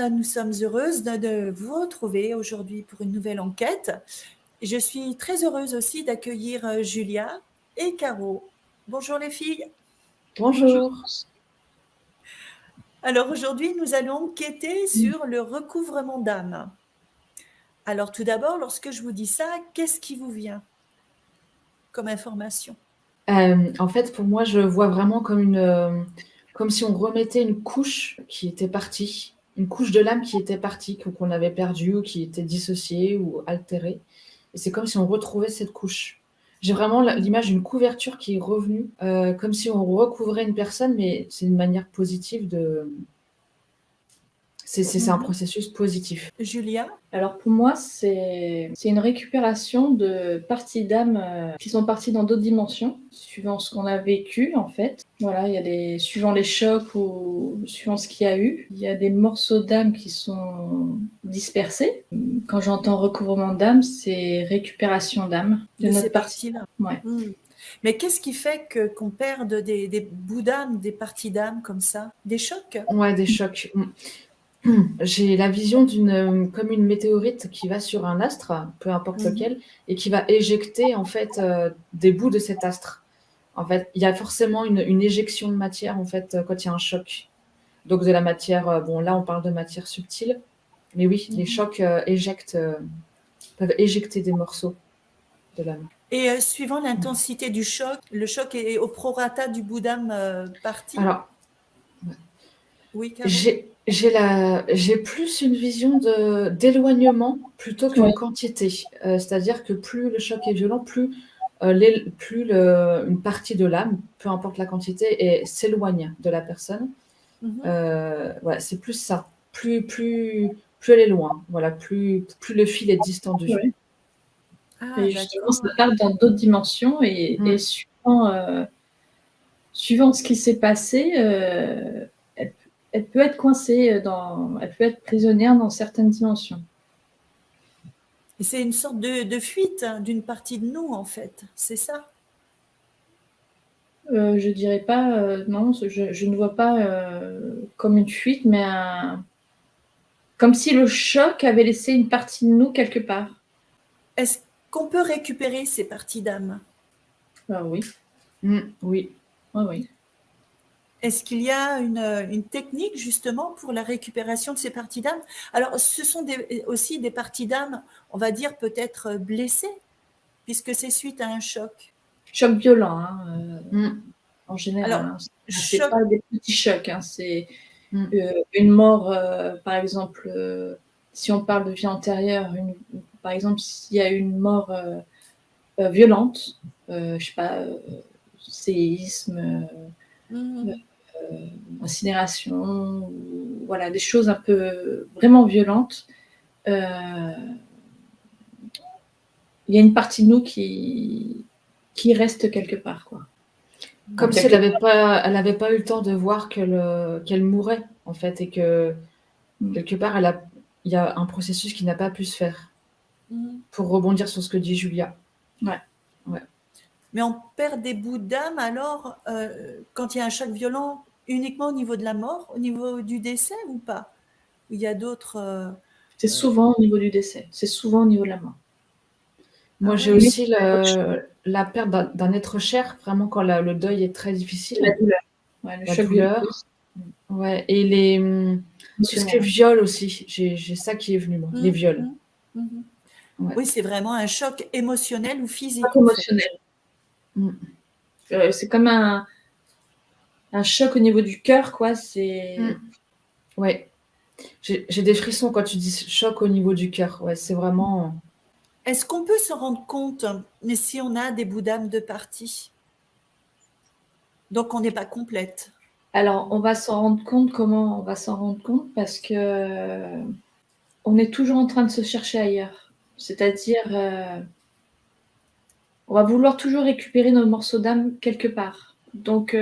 nous sommes heureuses de vous retrouver aujourd'hui pour une nouvelle enquête. Je suis très heureuse aussi d'accueillir Julia et Caro. Bonjour les filles. Bonjour. Alors aujourd'hui, nous allons enquêter sur le recouvrement d'âme. Alors tout d'abord, lorsque je vous dis ça, qu'est-ce qui vous vient comme information? En fait, pour moi, je vois vraiment comme si on remettait une couche qui était partie, une couche de l'âme qui était partie, qu'on avait perdue ou qui était dissociée ou altérée. Et c'est comme si on retrouvait cette couche. J'ai vraiment l'image d'une couverture qui est revenue, comme si on recouvrait une personne, mais c'est une manière positive de... C'est un processus positif. Julia? Alors pour moi, c'est une récupération de parties d'âme qui sont parties dans d'autres dimensions, suivant ce qu'on a vécu en fait. Voilà, suivant les chocs ou suivant ce qu'il y a eu, il y a des morceaux d'âme qui sont dispersés. Quand j'entends recouvrement d'âme, c'est récupération d'âme de ces parties-là. Ouais. Mais qu'est-ce qui fait qu'on perde des bouts d'âme, des parties d'âme comme ça? Des chocs? Ouais, des chocs. J'ai la vision comme une météorite qui va sur un astre, peu importe lequel, et qui va éjecter en fait des bouts de cet astre. En fait, il y a forcément une éjection de matière en fait quand il y a un choc. Donc de la matière, bon là on parle de matière subtile, mais oui, les chocs peuvent éjecter des morceaux de l'âme. Et suivant l'intensité du choc, le choc est au prorata du bout d'âme parti? Alors, oui, Caro? j'ai plus une vision d'éloignement plutôt qu'une quantité. C'est-à-dire que plus le choc est violent, plus une partie de l'âme, peu importe la quantité, s'éloigne de la personne. Ouais, c'est plus ça. Plus elle est loin. Voilà, plus le fil est distendu. Ouais. Et justement, ça part dans d'autres dimensions et suivant ce qui s'est passé, elle peut être coincée elle peut être prisonnière dans certaines dimensions. Et c'est une sorte de fuite d'une partie de nous, en fait, c'est ça? Je dirais pas, non, je ne vois pas comme une fuite, mais comme si le choc avait laissé une partie de nous quelque part. Est-ce qu'on peut récupérer ces parties d'âme? Oui. Oui. Oui. Est-ce qu'il y a une technique justement pour la récupération de ces parties d'âme? Alors, ce sont aussi des parties d'âme, on va dire peut-être blessées, puisque c'est suite à un choc. Choc violent, en général. Alors, c'est pas des petits chocs, c'est une mort, par exemple, si on parle de vie antérieure, par exemple, s'il y a une mort violente, je sais pas, séisme, incinération, voilà, des choses un peu vraiment violentes. Il y a une partie de nous qui reste quelque part, quoi. Comme si elle n'avait pas eu le temps de voir qu'elle mourait, en fait, et que quelque part, il y a un processus qui n'a pas pu se faire. Pour rebondir sur ce que dit Julia. Ouais. Mais on perd des bouts d'âme alors quand il y a un choc violent uniquement au niveau de la mort, au niveau du décès ou pas? Il y a d'autres... C'est souvent au niveau du décès, c'est souvent au niveau de la mort. Moi, j'ai aussi la perte d'un être cher, vraiment quand le deuil est très difficile. La douleur. Ouais, la douleur. Ouais, et tout ce qui est viol aussi, j'ai ça qui est venu, moi, les viols. Ouais. Oui, c'est vraiment un choc émotionnel ou physique. Émotionnel. En fait. C'est comme un choc au niveau du cœur, quoi. Ouais. J'ai des frissons quand tu dis choc au niveau du cœur. Ouais, c'est vraiment... Est-ce qu'on peut se rendre compte, mais si on a des bouts d'âme de partie? Donc, on n'est pas complète. Alors, on va s'en rendre compte. Comment on va s'en rendre compte? Parce que on est toujours en train de se chercher ailleurs. C'est-à-dire, on va vouloir toujours récupérer nos morceaux d'âme quelque part. Donc,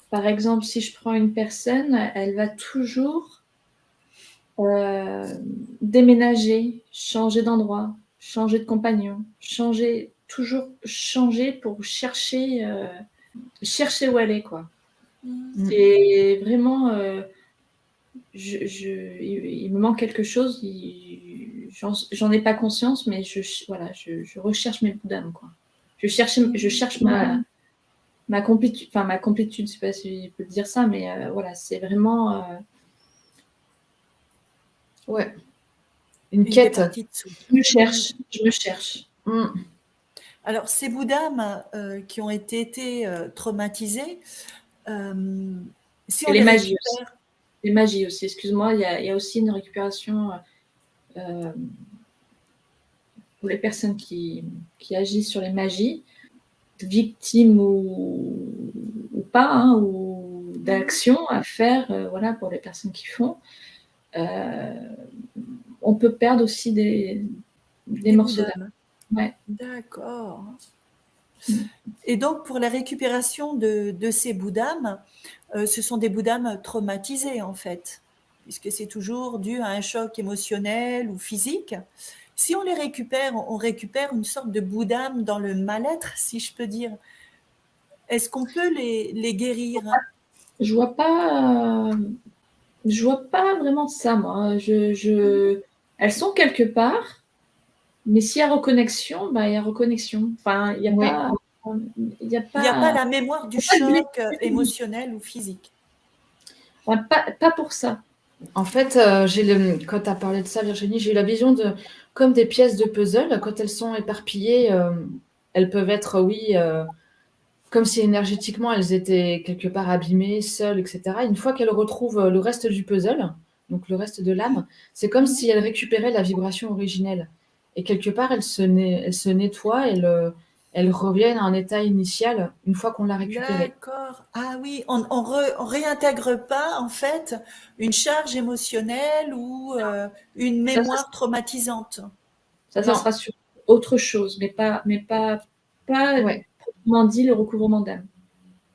par exemple, si je prends une personne, elle va toujours déménager, changer d'endroit, changer de compagnon, toujours changer pour chercher où elle est, quoi. C'est vraiment il me manque quelque chose, j'en ai pas conscience, mais voilà, je recherche mes bouts d'âme, quoi. Je cherche ma complétude, enfin ma complétude, je sais pas si je peux dire ça, mais voilà, c'est vraiment Ouais, une Une des quête. parties de soi. je me cherche. Alors, ces bouts d'âme qui ont été traumatisés, si Et on les les magies aussi. récupère, Les magies aussi, excuse-moi, il y a aussi une récupération pour les personnes qui agissent sur les magies, victimes ou pas, hein, ou d'actions à faire, voilà, pour les personnes qui font. On peut perdre aussi des des bouts morceaux d'âme. d'âme. Ouais. D'accord. Mm. Et donc, pour la récupération de ces bouts d'âme, ce sont des bouts d'âme traumatisés, en fait, puisque c'est toujours dû à un choc émotionnel ou physique. Si on les récupère, on récupère une sorte de bout d'âme dans le mal-être, si je peux dire. Est-ce qu'on peut les guérir? Je vois pas vraiment ça, moi. Elles sont quelque part, mais s'il y a reconnexion, bah, il y a reconnexion. Enfin, il n'y a Oui. pas. Il n'y a Il n'y a pas pas. la mémoire du pas de choc blessure. émotionnel ou physique. Enfin, pas pour ça. En fait, quand tu as parlé de ça, Virginie, j'ai eu la vision de comme des pièces de puzzle. Quand elles sont éparpillées, elles peuvent être, oui, comme si énergétiquement elles étaient quelque part abîmées, seules, etc. Une fois qu'elles retrouvent le reste du puzzle, donc le reste de l'âme, c'est comme si elles récupéraient la vibration originelle. Et quelque part, elles se nettoient, elles reviennent à un état initial une fois qu'on l'a récupérée. D'accord. Ah oui, on réintègre pas en fait une charge émotionnelle ou une Ça, mémoire traumatisante. ça Non, sera sur autre chose, pas ouais, proprement dit le recouvrement d'âme.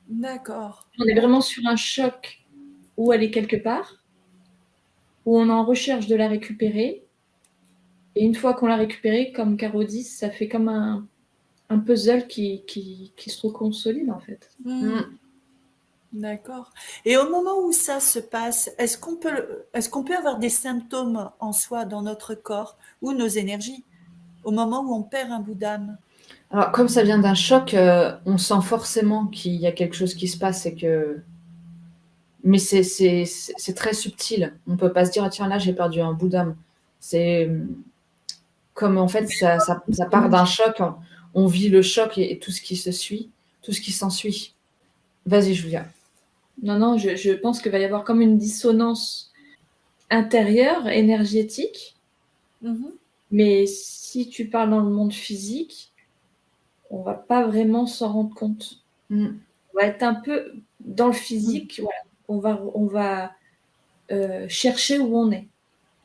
D'accord. On est vraiment sur un choc où elle est quelque part, où on est en recherche de la récupérer. Et une fois qu'on l'a récupérée, comme Caro dit, ça fait comme un puzzle qui se reconsolide en fait. Hmm, d'accord. Et au moment où ça se passe, est-ce qu'on peut avoir des symptômes en soi dans notre corps ou nos énergies au moment où on perd un bout d'âme? Alors, comme ça vient d'un choc, on sent forcément qu'il y a quelque chose qui se passe et que. Mais c'est très subtil. On peut pas se dire, ah, tiens, là, j'ai perdu un bout d'âme. C'est comme en fait, ça part d'un choc. On vit le choc et tout ce qui se suit, tout ce qui s'ensuit. Vas-y, Julia. Non, je pense qu'il va y avoir comme une dissonance intérieure, énergétique. Mhm. Mais si tu parles dans le monde physique, on va pas vraiment s'en rendre compte. Mm. On va être un peu dans le physique, voilà. On va chercher où on est.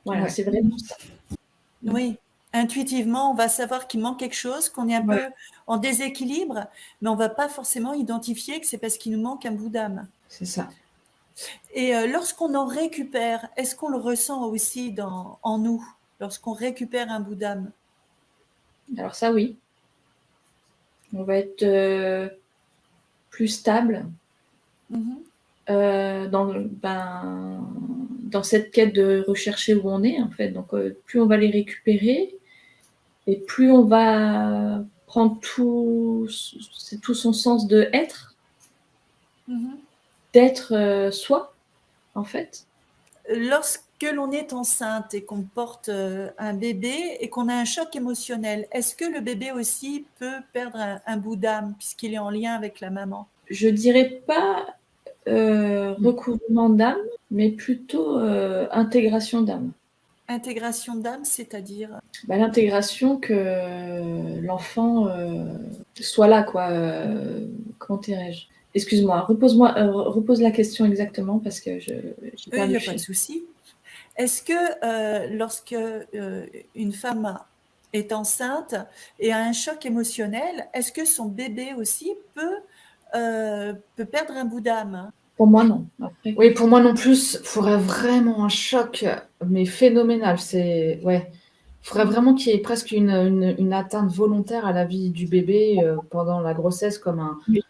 Voilà, Ouais. c'est vraiment ça. Oui, intuitivement, on va savoir qu'il manque quelque chose, qu'on est un Voilà. peu en déséquilibre, mais on va pas forcément identifier que c'est parce qu'il nous manque un bout d'âme. C'est ça. Et lorsqu'on en récupère, est-ce qu'on le ressent aussi en nous, lorsqu'on récupère un bout d'âme? Alors ça, oui. On va être plus stable Mhm. dans cette quête de rechercher où on est, en fait. Donc, plus on va les récupérer, et plus on va prendre tout son sens de être, Mhm. d'être soi, en fait. Lorsque l'on est enceinte et qu'on porte un bébé et qu'on a un choc émotionnel, est-ce que le bébé aussi peut perdre un bout d'âme puisqu'il est en lien avec la maman? Je dirais pas recouvrement d'âme, mais plutôt intégration d'âme. Intégration d'âme, c'est-à-dire? L'intégration que l'enfant soit là, quoi. Comment dirais-je? Excuse-moi, repose la question exactement parce que j'ai Il perdu n'y le a pas de fil. souci. Est-ce que lorsque une femme est enceinte et a un choc émotionnel, est-ce que son bébé aussi peut perdre un bout d'âme? Pour moi, non. Après, Oui, pour moi non plus, il faudrait vraiment un choc, mais phénoménal. Ouais. Il faudrait vraiment qu'il y ait presque une atteinte volontaire à la vie du bébé pendant la grossesse, comme Oui.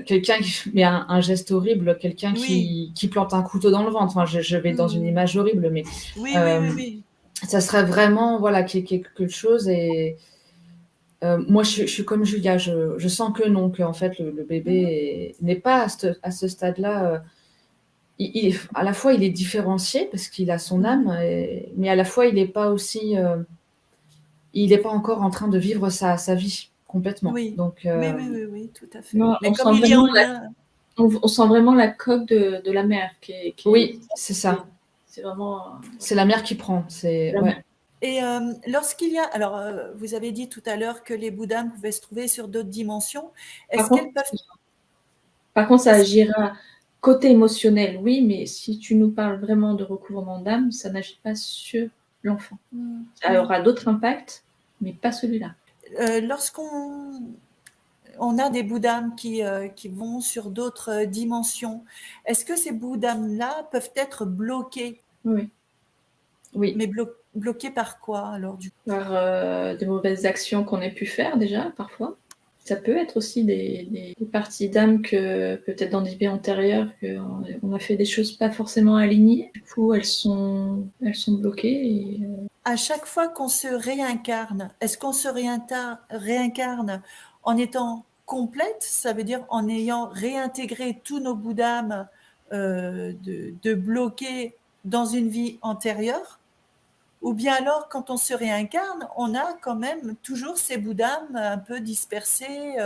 quelqu'un qui met un geste horrible, quelqu'un Oui, qui plante un couteau dans le ventre. Enfin, je vais dans une mmh. image horrible, mais Oui, oui, oui, euh, oui. ça serait vraiment voilà, qu'il y ait quelque chose. Et moi, je suis comme Julia, je sens que non, que en fait, le Mmh. bébé n'est pas à ce stade-là. À la fois, il est différencié parce qu'il a son Mmh. âme, mais à la fois, il n'est pas aussi, il n'est pas encore en train de vivre sa vie complètement. Oui. Donc, Oui, oui, oui, oui, tout à fait. Non, Mais comme il est en lien, on sent vraiment la coque de la mère oui, c'est ça. c'est vraiment C'est la mère qui prend. C'est la mère. ouais. et lorsqu'il y a alors, vous avez dit tout à l'heure que les bouddhas pouvaient se trouver sur d'autres dimensions. Par Est-ce contre, qu'elles peuvent ça est-ce agira côté émotionnel, oui, mais si tu nous parles vraiment de recouvrement d'âme, ça n'agit pas sur l'enfant. mmh, Ça mmh. aura d'autres impacts, mais pas celui-là. Lorsqu'on a des bouddhas qui vont sur d'autres, dimensions, est-ce que ces bouddhas-là peuvent être bloqués? Oui, Oui. Mais bloqués par quoi alors du coup? par des mauvaises actions qu'on ait pu faire déjà, parfois. Ça peut être aussi des parties d'âme que peut-être dans des vies antérieures, qu'on a fait des choses pas forcément alignées. Du coup, elles sont bloquées. Et, À chaque fois qu'on se réincarne, est-ce qu'on se réincarne en étant complète? Ça veut dire en ayant réintégré tous nos bouts d'âme, de bloqués dans une vie antérieure? Ou bien alors, quand on se réincarne, on a quand même toujours ces bouts d'âme un peu dispersés,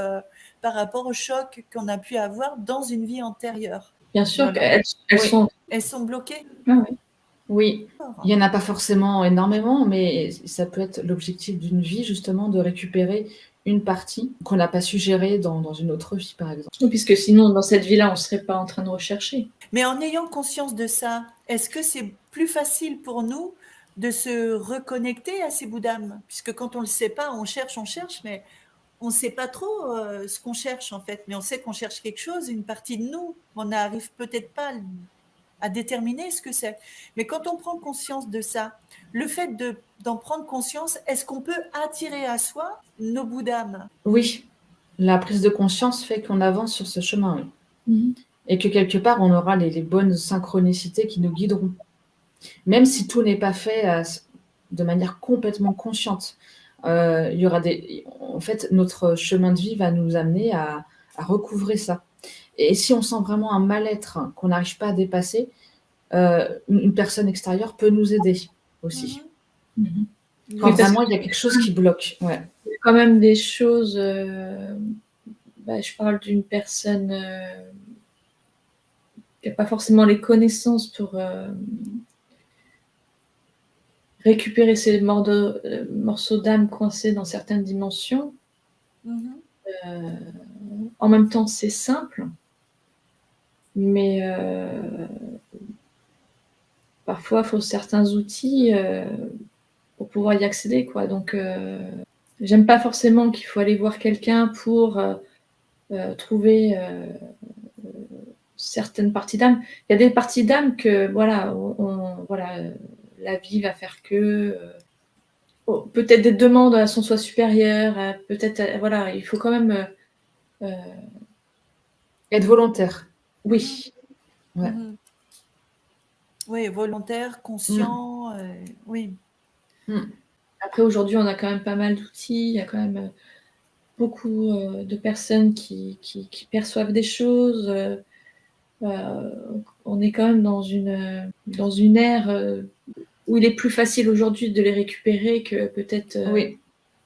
par rapport au choc qu'on a pu avoir dans une vie antérieure? bien Ou sûr alors elles Oui. sont. elles sont bloquées? Ah ouais. Oui. Il D'accord. y en a pas forcément énormément, mais ça peut être l'objectif d'une vie, justement, de récupérer une partie qu'on n'a pas su gérer dans une autre vie, par exemple. Oui, puisque sinon, dans cette vie-là, on ne serait pas en train de rechercher. Mais en ayant conscience de ça, est-ce que c'est plus facile pour nous de se reconnecter à ces bouts d'âme? Puisque quand on ne le sait pas, on cherche, mais on ne sait pas trop ce qu'on cherche en fait. Mais on sait qu'on cherche quelque chose, une partie de nous. On n'arrive peut-être pas à déterminer ce que c'est. Mais quand on prend conscience de ça, le fait d'en prendre conscience, est-ce qu'on peut attirer à soi nos bouts d'âme? Oui, la prise de conscience fait qu'on avance sur ce chemin, oui. Mhm. Et que quelque part, on aura les bonnes synchronicités qui nous guideront. Même si tout n'est pas fait de manière complètement consciente. Il y aura en fait, notre chemin de vie va nous amener à recouvrer ça. Et si on sent vraiment un mal-être qu'on n'arrive pas à dépasser, une personne extérieure peut nous aider aussi. Mhm. Mhm. Quand Oui, parce vraiment il y a quelque chose qui bloque. Ouais. qu'il y a quand même des choses. Je parle d'une personne qui n'a pas forcément les connaissances pour récupérer ces morceaux d'âme coincés dans certaines dimensions. Mhm. En même temps, c'est simple, mais parfois, il faut certains outils pour pouvoir y accéder, quoi. Donc, j'aime pas forcément qu'il faut aller voir quelqu'un pour trouver certaines parties d'âme. Il y a des parties d'âme que, voilà, voilà, la vie va faire que peut-être des demandes à son soi supérieur, peut-être, voilà, il faut quand même, Être volontaire. oui. Ouais. Mhm. Oui, volontaire, Mm. conscient, oui. Mm. Après, aujourd'hui, on a quand même pas mal d'outils, il y a quand même beaucoup de personnes qui perçoivent des choses. Euh, on est quand même dans une ère où il est plus facile aujourd'hui de les récupérer que peut-être Oui.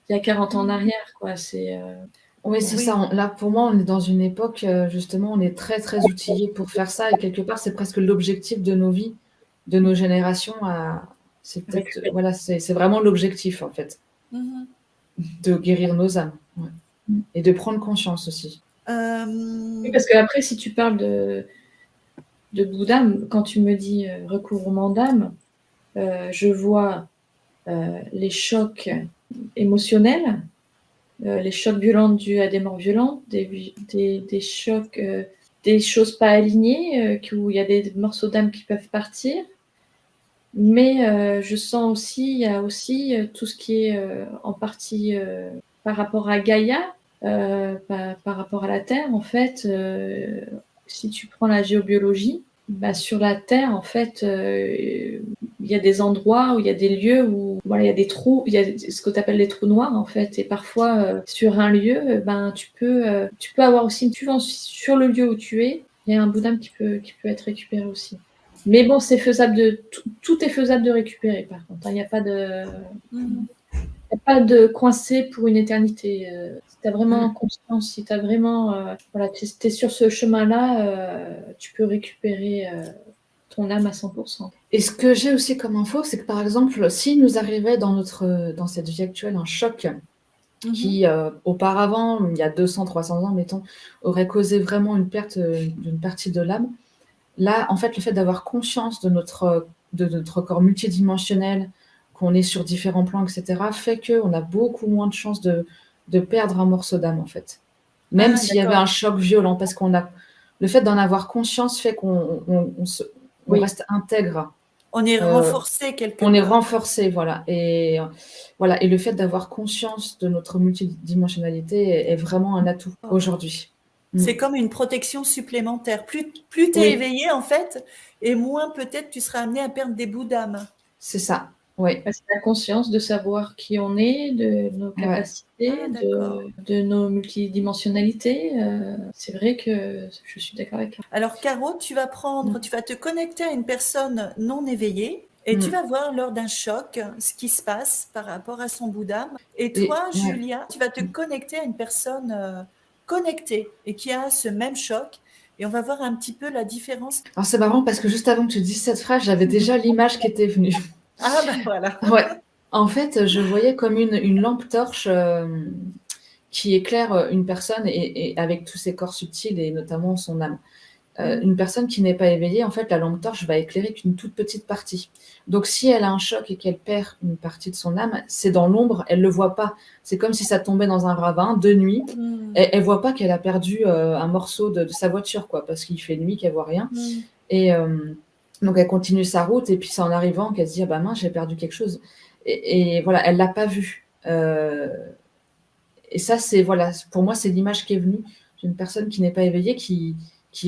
il y a 40 ans en Mhm. arrière, quoi. C'est Oui, c'est ça. Oui. Là, pour moi, on est dans une époque, justement, on est très, très outillés pour faire ça. Et quelque part, c'est presque l'objectif de nos vies, de nos générations. C'est peut-être, récupérer. voilà, c'est vraiment l'objectif, en fait, Mhm. de guérir nos âmes. Ouais. Et de prendre conscience aussi. Oui, Euh, parce que après, si tu parles de Bouddha, quand tu me dis recouvrement d'âme, je vois les chocs émotionnels, les chocs violents dus à des morts violentes, des chocs, des choses pas alignées, où il y a des morceaux d'âme qui peuvent partir. Mais je sens aussi, il y a aussi tout ce qui est en partie par rapport à Gaïa, par rapport à la Terre, en fait, si tu prends la géobiologie, bah, sur la Terre, en fait, il y a des endroits où il y a des lieux où voilà, il y a des trous, il y a ce que tu appelles les trous noirs, en fait. Et parfois, sur un lieu, ben, tu peux avoir aussi, sur le lieu où tu es, il y a un bout d'âme qui peut être récupéré aussi. Mais bon, c'est faisable tout est faisable de récupérer, par contre. Il n'y a pas de. Mhm. Y a pas de coincé pour une éternité. Si tu as vraiment Mm. conscience, si tu as vraiment. Voilà, tu es sur ce chemin-là, tu peux récupérer ton âme à 100%. Et ce que j'ai aussi comme info, c'est que par exemple, s'il nous arrivait dans cette vie actuelle un choc Mhm. qui, auparavant, il y a 200-300 ans, mettons, aurait causé vraiment une perte d'une partie de l'âme, là, en fait, le fait d'avoir conscience de notre corps multidimensionnel, qu'on est sur différents plans, etc., fait qu'on a beaucoup moins de chances de perdre un morceau d'âme, en fait. Même Ah, s'il y avait d'accord. un choc violent, parce le fait d'en avoir conscience fait qu'on Oui. reste intègre. On est Euh, renforcé quelque on est part. renforcé, voilà. Voilà. Et le fait d'avoir conscience de notre multidimensionnalité est vraiment un atout aujourd'hui. C'est comme une protection supplémentaire. Plus tu es Oui, éveillé, en fait, et moins peut-être tu seras amené à perdre des bouts d'âme. c'est ça. Oui, C'est la conscience de savoir qui on est, de nos ouais. capacités, Ah, d'accord. de nos multidimensionnalités. C'est vrai que je suis d'accord avec toi. Alors, Caro, tu vas te connecter à une personne non éveillée et tu Mm. vas voir lors d'un choc ce qui se passe par rapport à son bout d'âme. Et Et toi, ouais. Julia, tu vas te connecter à une personne connectée et qui a ce même choc. Et on va voir un petit peu la différence. Alors c'est marrant parce que juste avant que tu dises cette phrase, j'avais déjà l'image qui était venue. Ah, ben voilà. Ouais. En fait, je voyais comme une lampe torche qui éclaire une personne et avec tous ses corps subtils et notamment son âme. Une personne qui n'est pas éveillée, en fait, la lampe torche va éclairer qu'une toute petite partie. Donc, si elle a un choc et qu'elle perd une partie de son âme, c'est dans l'ombre, elle ne le voit pas. C'est comme si ça tombait dans un ravin de nuit. Mm. Elle ne voit pas qu'elle a perdu un morceau de sa voiture, quoi, parce qu'il fait nuit, qu'elle voit rien. Mm. Et donc, elle continue sa route, et puis c'est en arrivant qu'elle se dit, ah bah mince, j'ai perdu quelque chose. Et voilà, elle ne l'a pas vu. Et ça, voilà, pour moi, c'est l'image qui est venue d'une personne qui n'est pas éveillée, qui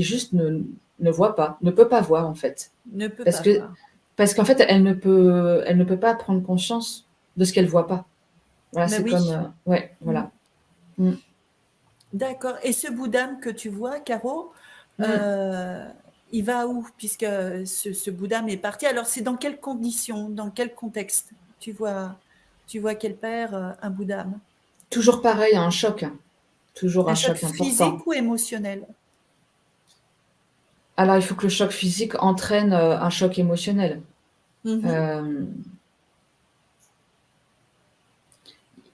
juste ne voit pas, ne peut pas voir, en fait. Ne peut Parce pas que, voir. parce qu'en fait, elle ne peut pas prendre conscience de ce qu'elle voit pas. Voilà, Ben c'est oui. comme, ouais, Mm. voilà. Mm. D'accord. Et ce bout d'âme que tu vois, Caro, Mm. euh, il va où? Puisque ce bout d'âme est parti. Alors, c'est dans quelles conditions, dans quel contexte tu vois qu'elle perd un bout d'âme? Toujours pareil, un choc. Toujours Un un choc choc important. physique ou émotionnel? Alors, il faut que le choc physique entraîne un choc émotionnel. Mhm. Euh,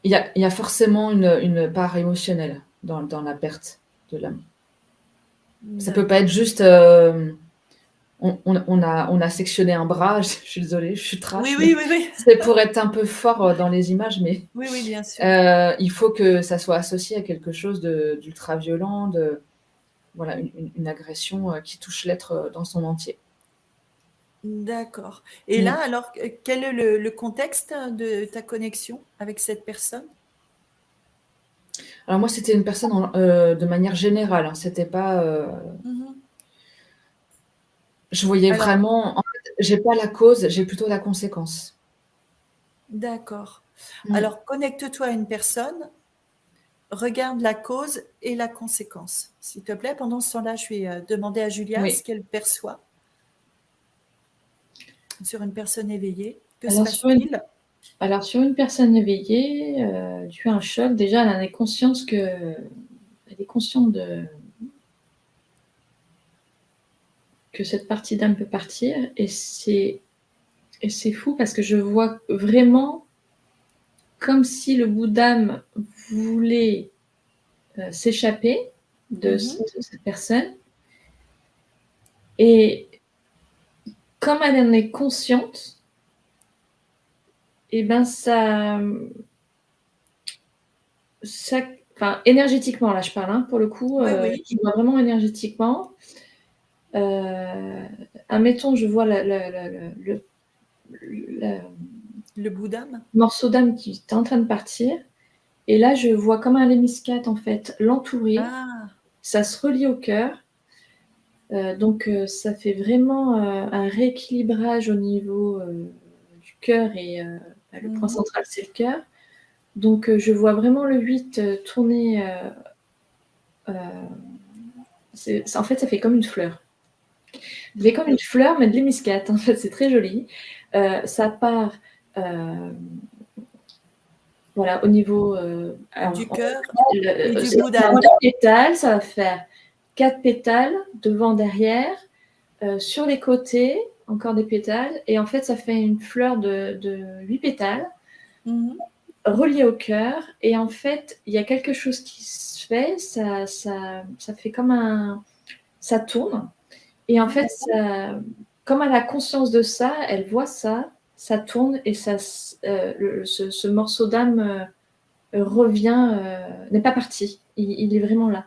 il y a forcément une part émotionnelle dans la perte de l'âme. Ça peut pas être D'accord. juste on a sectionné un bras, je suis désolée, je suis Oui, trash, oui, mais oui, oui. c'est pour être un peu fort dans les images, mais Oui, oui, bien sûr. il faut que ça soit associé à quelque chose d'ultra violent, voilà, une agression qui touche l'être dans son entier. D'accord. Et là, Mm. alors, quel est le contexte de ta connexion avec cette personne? Alors moi, c'était une personne de manière générale, hein, c'était pas. Mhm. Je voyais Alors, vraiment. En fait, j'ai pas la cause, j'ai plutôt la conséquence. d'accord. Mm. Alors, connecte-toi à une personne, regarde la cause et la conséquence. S'il te plaît, pendant ce temps-là, je vais demander à Julia ce Oui. qu'elle perçoit sur une personne éveillée. Que se Alors passe-t-il? sur une personne éveillée, tu as un choc. Déjà, elle est consciente que cette partie d'âme peut partir. Et c'est fou parce que je vois vraiment comme si le bout d'âme voulait s'échapper de Mhm. cette personne. Et comme elle en est consciente, et ben enfin, énergétiquement, là je parle, hein, pour le coup, Oui, oui. je vois vraiment énergétiquement. Admettons, je vois le Le bout d'âme. morceau d'âme qui est en train de partir. Et là, je vois comme un lémiscate, en fait, l'entourer. Ah, Ça se relie au cœur. Donc, ça fait vraiment un rééquilibrage au niveau du cœur et le point central, c'est le cœur. Donc, je vois vraiment le 8 tourner. En fait, ça fait comme une fleur. Ça fait comme une fleur, mais de l'hémiscate. En fait, c'est très joli. Ça part voilà, au niveau. du cœur et du C'est boudin. 4 pétales, ça va faire 4 pétales, devant, derrière. Sur les côtés, encore des pétales. Et en fait, ça fait une fleur de 8 pétales Mhm. reliée au cœur. Et en fait, il y a quelque chose qui se fait. Ça fait comme un. Ça tourne. Et en fait, comme elle a conscience de ça, elle voit ça, ça tourne et ce morceau d'âme revient, n'est pas parti. Il est vraiment là.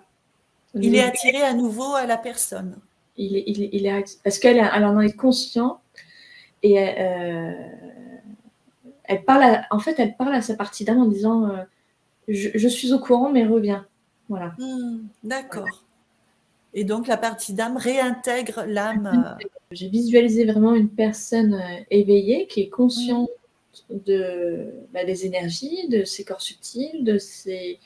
Il est attiré à nouveau à la personne. Parce qu'elle en est consciente et elle parle elle parle à sa partie d'âme en disant je suis au courant, mais reviens. Voilà. D'accord. Et donc la partie d'âme réintègre l'âme. J'ai visualisé vraiment une personne éveillée qui est consciente des énergies, de ses corps subtils, de ses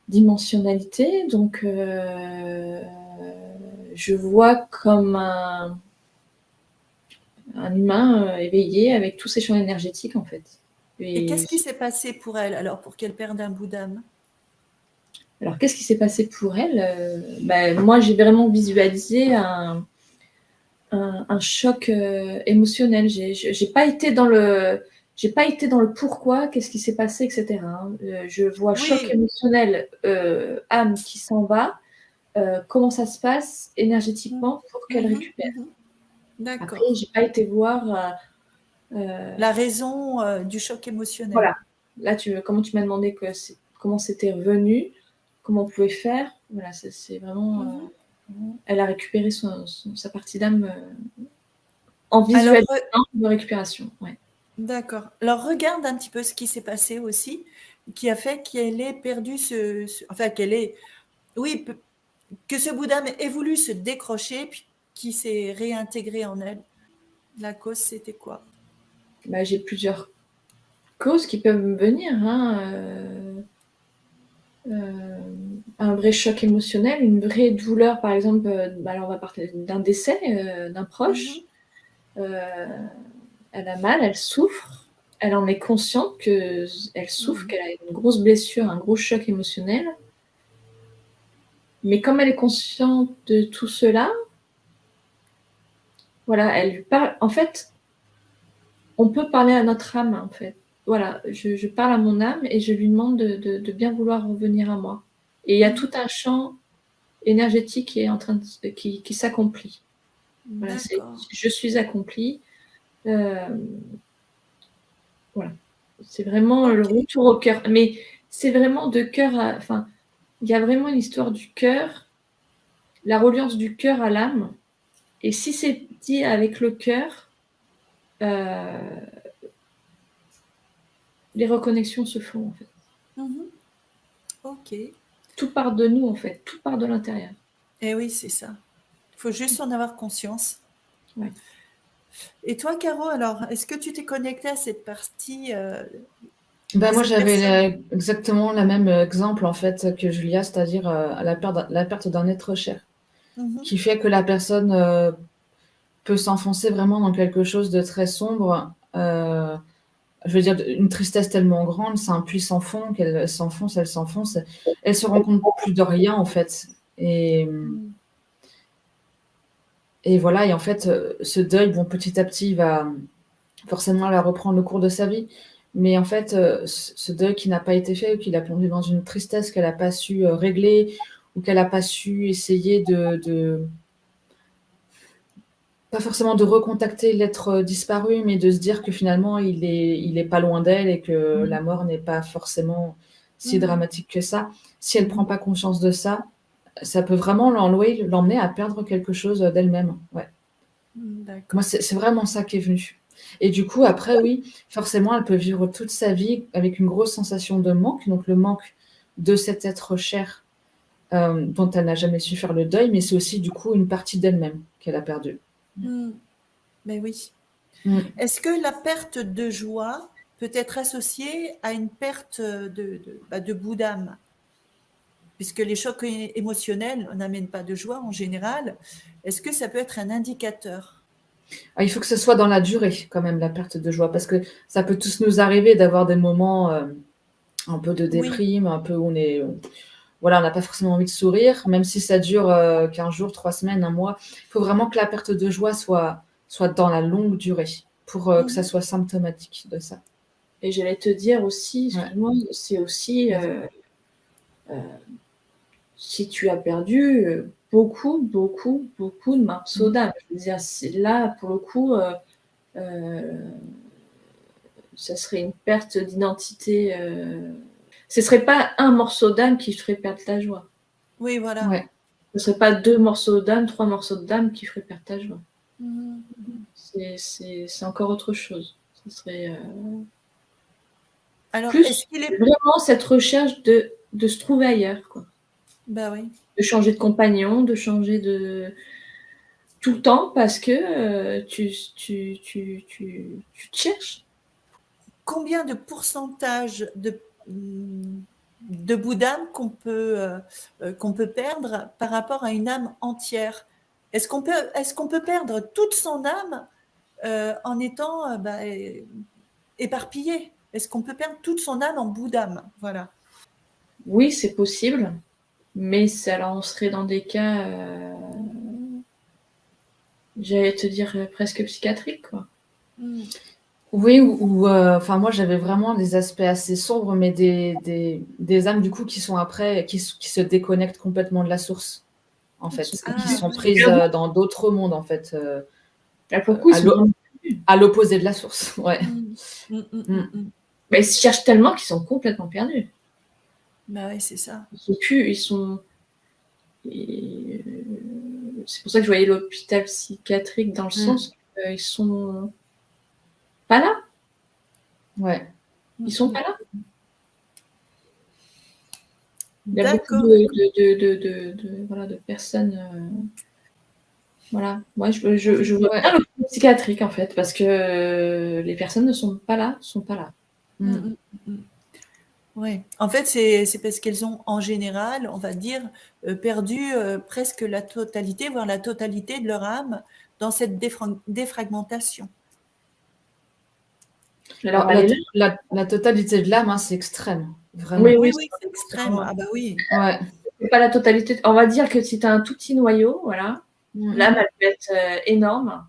dimensionnalités. Donc, je vois comme un humain éveillé avec tous ses champs énergétiques, en fait. Et qu'est-ce qui s'est passé pour elle, alors, pour qu'elle perde un bout d'âme? Alors, qu'est-ce qui s'est passé pour elle? Moi, j'ai vraiment visualisé un choc émotionnel. J'ai pas été dans le pourquoi, qu'est-ce qui s'est passé, etc. Je vois choc émotionnel, âme qui s'en va. Comment ça se passe énergétiquement pour qu'elle récupère. D'accord. Après, j'ai pas été voir la raison du choc émotionnel. Voilà. Là, comment tu m'as demandé comment c'était revenu, comment on pouvait faire. Voilà, c'est vraiment. Elle a récupéré sa partie d'âme en visualisation de récupération. Ouais. D'accord. Alors, regarde un petit peu ce qui s'est passé aussi, qui a fait qu'elle ait perdu enfin, oui, que ce bout d'âme ait voulu se décrocher, puis qui s'est réintégré en elle. La cause, c'était quoi? J'ai plusieurs causes qui peuvent me venir. Un vrai choc émotionnel, une vraie douleur, par exemple, alors on va parler d'un décès d'un proche. Elle a mal, elle souffre, elle en est consciente qu'elle souffre, qu'elle a une grosse blessure, un gros choc émotionnel. Mais comme elle est consciente de tout cela, voilà, elle lui parle. En fait, on peut parler à notre âme, en fait. Voilà, je parle à mon âme et je lui demande de bien vouloir revenir à moi. Et il y a tout un champ énergétique qui est en train qui s'accomplit. Voilà, je suis accomplie. Voilà. C'est vraiment le retour au cœur. Mais c'est vraiment de cœur à. Enfin, il y a vraiment une histoire du cœur, la reliance du cœur à l'âme. Et si c'est dit avec le cœur, les reconnexions se font, en fait. Ok. Tout part de nous, en fait. Tout part de l'intérieur. Eh oui, c'est ça. Il faut juste en avoir conscience. Ouais. Et toi, Caro, alors, est-ce que tu t'es connectée à cette partie Moi, j'avais exactement le même exemple, en fait, que Julia, c'est-à-dire la perte d'un être cher, qui fait que la personne peut s'enfoncer vraiment dans quelque chose de très sombre. Je veux dire, une tristesse tellement grande, c'est un puits sans fond, qu'elle s'enfonce, elle se rend compte plus de rien, en fait. Et voilà, et en fait, ce deuil, petit à petit, va forcément la reprendre le cours de sa vie. Mais en fait, ce deuil qui n'a pas été fait, ou qui l'a plongée dans une tristesse qu'elle n'a pas su régler, ou qu'elle n'a pas su essayer pas forcément de recontacter l'être disparu, mais de se dire que finalement, il est pas loin d'elle et que la mort n'est pas forcément si dramatique que ça. Si elle prend pas conscience de ça, ça peut vraiment l'emmener à perdre quelque chose d'elle-même. Ouais. Moi, c'est vraiment ça qui est venu. Et du coup, après, oui, forcément, elle peut vivre toute sa vie avec une grosse sensation de manque, donc le manque de cet être cher dont elle n'a jamais su faire le deuil, mais c'est aussi du coup une partie d'elle-même qu'elle a perdue. Mm. Mais oui. Mm. Est-ce que la perte de joie peut être associée à une perte de bout d'âme? Puisque les chocs émotionnels n'amènent pas de joie en général. Est-ce que ça peut être un indicateur? Ah, il faut que ce soit dans la durée, quand même, la perte de joie, parce que ça peut tous nous arriver d'avoir des moments un peu de Oui, déprime, un peu où on est, voilà, on n'a pas forcément envie de sourire, même si ça dure 15 jours, 3 semaines, un mois. Il faut vraiment que la perte de joie soit dans la longue durée pour que ça mhm, soit symptomatique de ça. Et j'allais te dire aussi, Ouais. excuse-moi, c'est aussi Vas-y. si tu as perdu beaucoup, beaucoup, beaucoup de morceaux Mhm. d'âme. Je veux dire, là, pour le coup, ça serait une perte d'identité. Ce serait pas un morceau d'âme qui ferait perdre ta joie. oui, voilà. Ouais. Ce serait pas 2 morceaux d'âme, 3 morceaux d'âme qui feraient perdre ta joie. Mhm. C'est encore autre chose. Ce serait Alors, plus est-ce qu'il est... vraiment cette recherche de se trouver ailleurs, quoi. Ben oui. De changer de compagnon, de changer de tout le temps parce que tu te cherches. Combien de pourcentage de bout d'âme qu'on peut perdre par rapport à une âme entière? Est-ce qu'on peut perdre toute son âme en étant éparpillé? Est-ce qu'on peut perdre toute son âme en bout d'âme? Voilà. Oui, c'est possible, mais ça, là, on serait dans des cas, j'allais te dire presque psychiatriques, quoi. Mm. Oui, enfin moi j'avais vraiment des aspects assez sombres, mais des âmes du coup qui sont après, qui se déconnectent complètement de la source, en Ils sont fait, et qui Ah sont oui. prises dans d'autres mondes, en fait, là, pour le coup, ils à sont vraiment perdus. l'opposé de la source. Ouais. Mm. Mm, mm, Mm. mm, mm. Mais ils se cherchent tellement qu'ils sont complètement perdus. Bah oui, c'est ça. Ils sont plus, ils sont. C'est pour ça que je voyais l'hôpital psychiatrique dans le Mm. sens qu'ils sont pas là. Ouais. Ils sont pas là. Il y a beaucoup D'accord. voilà, de personnes. Voilà. Moi, je vois bien Ouais. l'hôpital psychiatrique en fait, parce que les personnes ne sont pas là, sont pas là. Mm, Mm. mm, mm, mm. Oui. En fait, c'est parce qu'elles ont, en général, on va dire, perdu presque la totalité, voire la totalité de leur âme dans cette défragmentation. Alors, elle est là. La totalité de l'âme, hein, c'est extrême, Oui, vraiment. oui, Oui, oui, c'est extrême. vraiment. Ah bah oui. Ouais. C'est pas la totalité. On va dire que si tu as un tout petit noyau, voilà, Mm. l'âme, elle peut être énorme.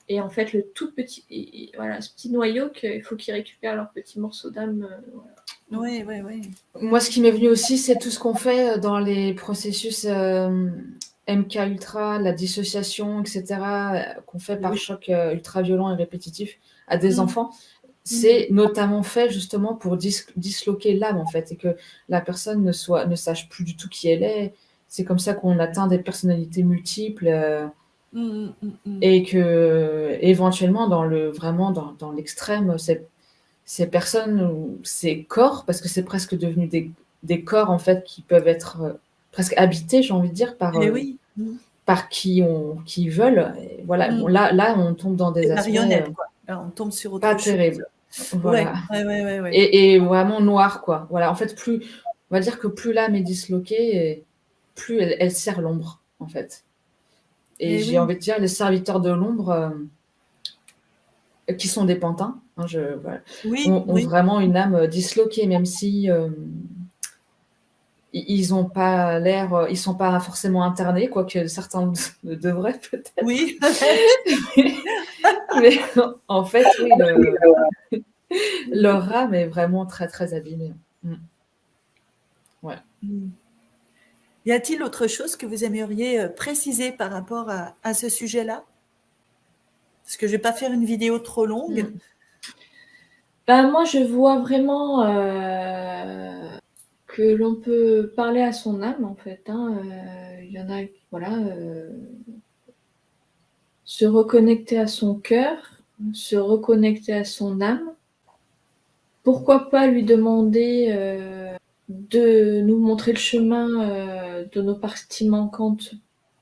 Et en fait, le tout petit, voilà, ce petit noyau, il faut qu'ils récupèrent leur petit morceau d'âme. Voilà. Oui, oui, oui. Moi, ce qui m'est venu aussi, c'est tout ce qu'on fait dans les processus MK Ultra, la dissociation, etc., qu'on fait par Oui. choc ultra violent et répétitif à des Mm, enfants. mm. C'est notamment fait justement pour disloquer l'âme, en fait, et que la personne ne sache plus du tout qui elle est. C'est comme ça qu'on atteint des personnalités multiples Mm, mm, mm, mm. et que éventuellement, vraiment dans l'extrême, ces personnes ou ces corps, parce que c'est presque devenu des corps en fait qui peuvent être presque habités, j'ai envie de dire, Eh oui. par qui veulent. Et voilà, Mm. bon, là, on tombe dans des Des aspects marionnettes, quoi. Là, on tombe sur pas autre chose. terribles. Ouais, Voilà. ouais, ouais, ouais, ouais. Et vraiment noir, quoi. Voilà, en fait, on va dire que plus l'âme est disloquée, et plus elle sert l'ombre, en fait. Et Eh j'ai oui. envie de dire, les serviteurs de l'ombre, qui sont des pantins, hein, voilà, Oui, ont oui. vraiment une âme disloquée, même si ils ont pas l'air, ils sont pas forcément internés, quoique certains le devraient peut-être. Oui. Mais en fait, oui, leur âme est vraiment très très abîmée. Mm. Ouais. Mm. Y a-t-il autre chose que vous aimeriez préciser par rapport à ce sujet-là? Parce que je vais pas faire une vidéo trop longue. Mm. Ben, moi, je vois vraiment que l'on peut parler à son âme, en fait. Hein. Il y en a, voilà, se reconnecter à son cœur se reconnecter à son âme. Pourquoi pas lui demander de nous montrer le chemin de nos parties manquantes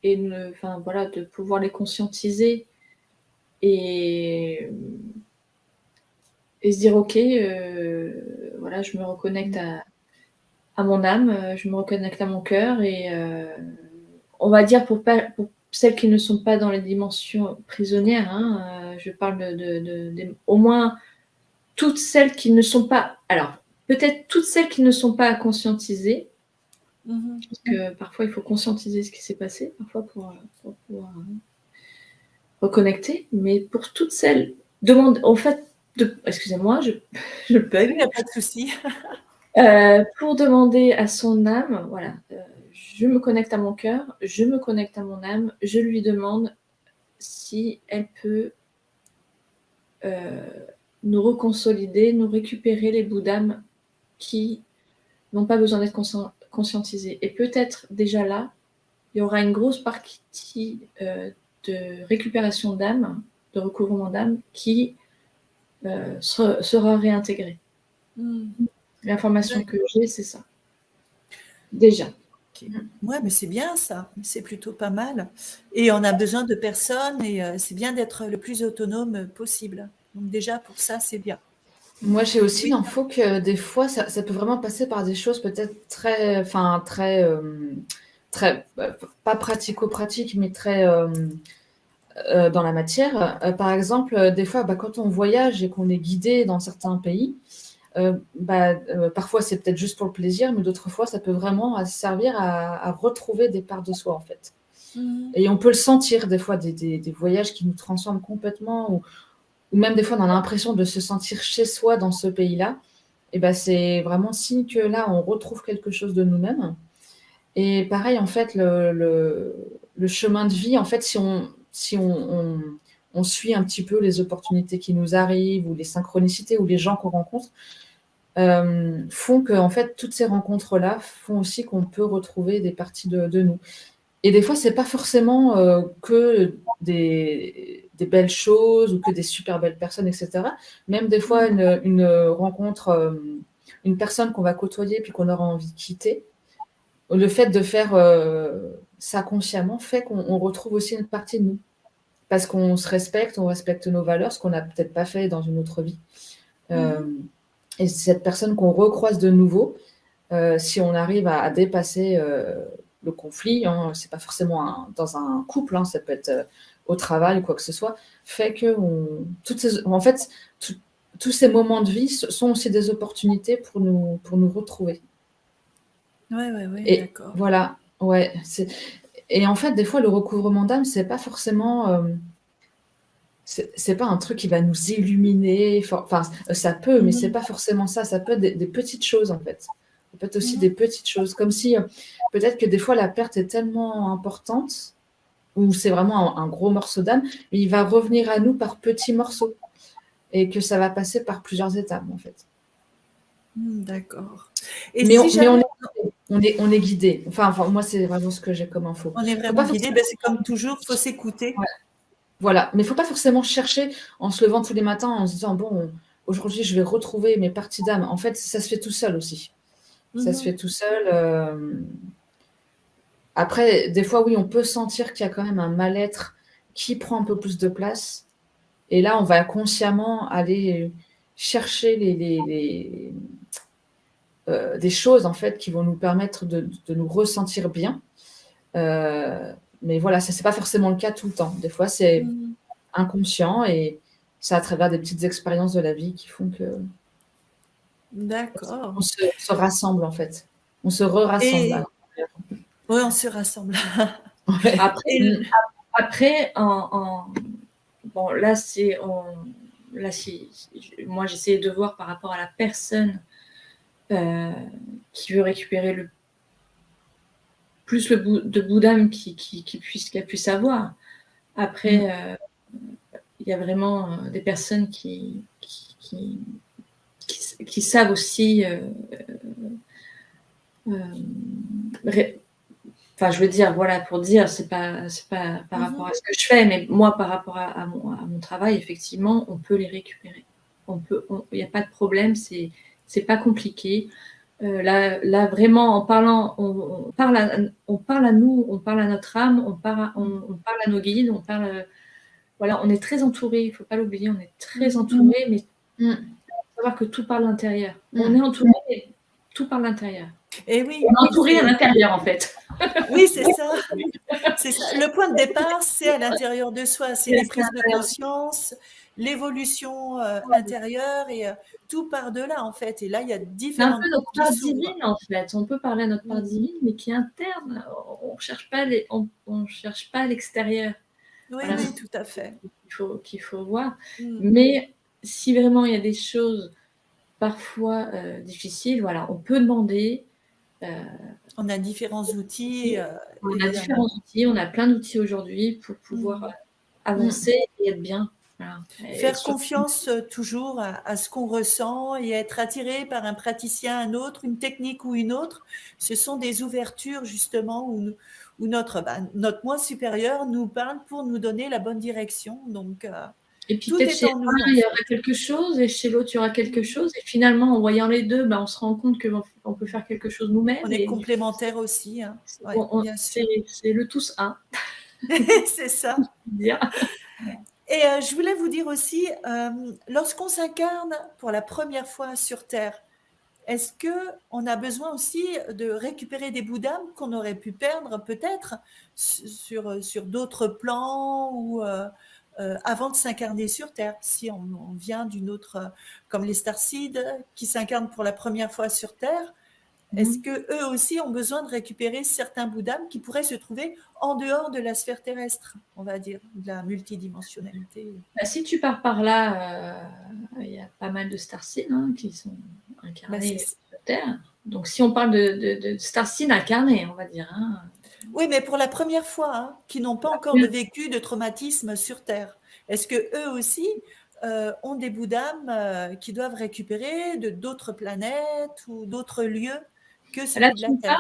et de pouvoir les conscientiser et, et se dire ok, voilà, je me reconnecte à mon âme, je me reconnecte à mon cœur et on va dire pour celles qui ne sont pas dans les dimensions prisonnières, hein, je parle au moins toutes celles qui ne sont pas, alors peut-être toutes celles qui ne sont pas à conscientiser, parce que parfois il faut conscientiser ce qui s'est passé, parfois pour pouvoir reconnecter, mais pour toutes celles, excusez-moi, je bug. Il n'y a pas de souci. Pour demander à son âme, voilà, je me connecte à mon cœur, je me connecte à mon âme, je lui demande si elle peut nous reconsolider, nous récupérer les bouts d'âme qui n'ont pas besoin d'être conscientisés. Et peut-être déjà là, il y aura une grosse partie de récupération d'âme, de recouvrement d'âme, qui sera réintégrée. L'information que j'ai, c'est ça. Déjà. Okay. Ouais, mais c'est bien ça, c'est plutôt pas mal. Et on a besoin de personnes et c'est bien d'être le plus autonome possible. Donc déjà, pour ça, c'est bien. Moi, j'ai aussi l'info que des fois, ça peut vraiment passer par des choses peut-être très, pas pratico-pratiques, mais très dans la matière. Par exemple, des fois, quand on voyage et qu'on est guidé dans certains pays, parfois c'est peut-être juste pour le plaisir, mais d'autres fois, ça peut vraiment servir à retrouver des parts de soi, en fait. Et on peut le sentir, des fois, des voyages qui nous transforment complètement, ou même des fois, on a l'impression de se sentir chez soi dans ce pays-là. Et c'est vraiment signe que là, on retrouve quelque chose de nous-mêmes. Et pareil, en fait, le chemin de vie, en fait, si on suit un petit peu les opportunités qui nous arrivent, ou les synchronicités, ou les gens qu'on rencontre, font que, en fait, toutes ces rencontres-là font aussi qu'on peut retrouver des parties de nous. Et des fois, c'est pas forcément que des belles choses ou que des super belles personnes, etc. Même des fois, une rencontre, une personne qu'on va côtoyer puis qu'on aura envie de quitter, le fait de faire ça consciemment fait qu'on retrouve aussi une partie de nous. Parce qu'on se respecte, on respecte nos valeurs, ce qu'on n'a peut-être pas fait dans une autre vie. Et cette personne qu'on recroise de nouveau, si on arrive à dépasser le conflit, c'est pas forcément dans un couple, ça peut être au travail ou quoi que ce soit, fait que tous ces moments de vie sont aussi des opportunités pour nous retrouver. Ouais, d'accord. Voilà, ouais. Et en fait, des fois, le recouvrement d'âme, c'est pas forcément... c'est pas un truc qui va nous illuminer, enfin, ça peut, mais c'est pas forcément ça. Ça peut être des petites choses, en fait. Ça peut être aussi des petites choses, comme si peut-être que des fois la perte est tellement importante, ou c'est vraiment un gros morceau d'âme, mais il va revenir à nous par petits morceaux, et que ça va passer par plusieurs étapes, en fait. D'accord. Et mais on est guidé. Enfin, moi, c'est vraiment ce que j'ai comme info. On est vraiment guidé. C'est comme toujours, il faut s'écouter. Ouais. Voilà, mais il ne faut pas forcément chercher en se levant tous les matins en se disant bon, aujourd'hui je vais retrouver mes parties d'âme. En fait, ça se fait tout seul aussi. Ça se fait tout seul. Après, des fois, oui, on peut sentir qu'il y a quand même un mal-être qui prend un peu plus de place. Et là, on va consciemment aller chercher des choses en fait qui vont nous permettre de nous ressentir bien. Mais voilà, ça c'est pas forcément le cas tout le temps. Des fois, c'est inconscient et c'est à travers des petites expériences de la vie qui font que D'accord. On se rassemble en fait. On se re-rassemble. Oui, on se rassemble. Ouais. Après, bon, là, moi, j'essayais de voir par rapport à la personne qui veut récupérer le bout d'âme qu'elle puisse avoir. Après, il y a vraiment des personnes qui savent aussi Enfin, je veux dire, voilà, pour dire, c'est pas par rapport à ce que je fais, mais moi, par rapport à mon travail, effectivement, on peut les récupérer. Il n'y a pas de problème, c'est pas compliqué. Là, vraiment, en parlant, on parle à nous, on parle à notre âme, on parle à nos guides, voilà, on est très entouré, il ne faut pas l'oublier, on est très entouré, mais il faut savoir que tout part de l'intérieur. On est entouré, mais tout part de l'intérieur. Et oui, On est entouré à l'intérieur, en fait. oui, c'est ça. C'est ça. Le point de départ, c'est à l'intérieur de soi. C'est les prises de conscience, l'évolution intérieure et tout part de là, en fait. Et là, il y a C'est un différentes peu notre portes part qui s'ouvrent. divine, en fait. On peut parler à notre part divine, mais qui est interne. On cherche pas à l'extérieur. Oui, Voilà, oui, tout à fait. qu'il faut voir. Mais si vraiment il y a des choses parfois difficiles, voilà, on peut demander. On a différents outils. On a différents outils, on a plein d'outils aujourd'hui pour pouvoir avancer et être bien. Voilà. Faire confiance toujours à ce qu'on ressent et être attiré par un praticien, un autre, une technique ou une autre, ce sont des ouvertures justement où notre moi supérieur nous parle pour nous donner la bonne direction. Donc, et puis tout peut-être est chez en nous. l'un, il y aura quelque chose, et chez l'autre, il y aura quelque chose. Et finalement, en voyant les deux, on se rend compte qu'on peut faire quelque chose nous-mêmes. On est complémentaires aussi. Hein. Ouais, bien sûr. C'est le tous un. C'est ça. Et je voulais vous dire aussi, lorsqu'on s'incarne pour la première fois sur Terre, est-ce qu'on a besoin aussi de récupérer des bouts d'âme qu'on aurait pu perdre peut-être sur d'autres plans ou avant de s'incarner sur Terre? Si on vient d'une autre, comme les starseeds qui s'incarnent pour la première fois sur Terre, est-ce qu'eux aussi ont besoin de récupérer certains bouts d'âme qui pourraient se trouver en dehors de la sphère terrestre, on va dire, de la multidimensionnalité? Si tu pars par là, il y a pas mal de starseeds qui sont incarnés sur Terre. Donc, si on parle de starseeds incarnés, on va dire. Oui, mais pour la première fois, qui n'ont pas encore de vécu de traumatisme sur Terre, est-ce qu'eux aussi ont des bouts d'âme qui doivent récupérer de d'autres planètes ou d'autres lieux que celui de la Terre?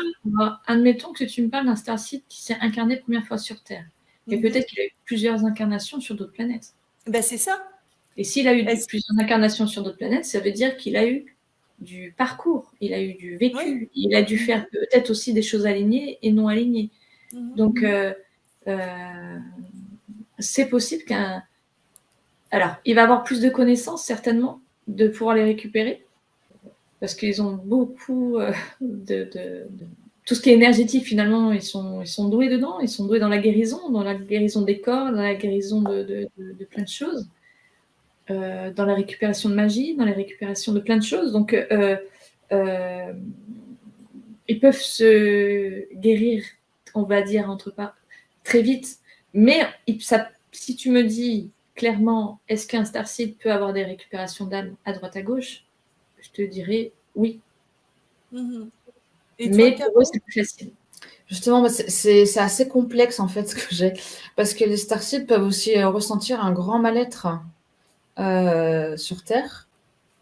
Admettons que tu me parles d'un starseed qui s'est incarné première fois sur Terre. Et peut-être qu'il a eu plusieurs incarnations sur d'autres planètes. Ben, c'est ça. Et s'il a eu plusieurs incarnations sur d'autres planètes, ça veut dire qu'il a eu du parcours, il a eu du vécu, il a dû faire peut-être aussi des choses alignées et non alignées. Donc, c'est possible Alors, il va avoir plus de connaissances, certainement, de pouvoir les récupérer, parce qu'ils ont beaucoup tout ce qui est énergétique, finalement, ils sont doués dedans, ils sont doués dans la guérison des corps, dans la guérison de plein de choses. Dans la récupération de magie, dans la récupération de plein de choses. Donc, ils peuvent se guérir, on va dire, très vite. Mais si tu me dis clairement, est-ce qu'un starseed peut avoir des récupérations d'âme à droite à gauche, je te dirais oui. Et mais pour eux, c'est plus facile. Justement, c'est assez complexe, en fait, ce que j'ai. Parce que les starseeds peuvent aussi ressentir un grand mal-être sur Terre.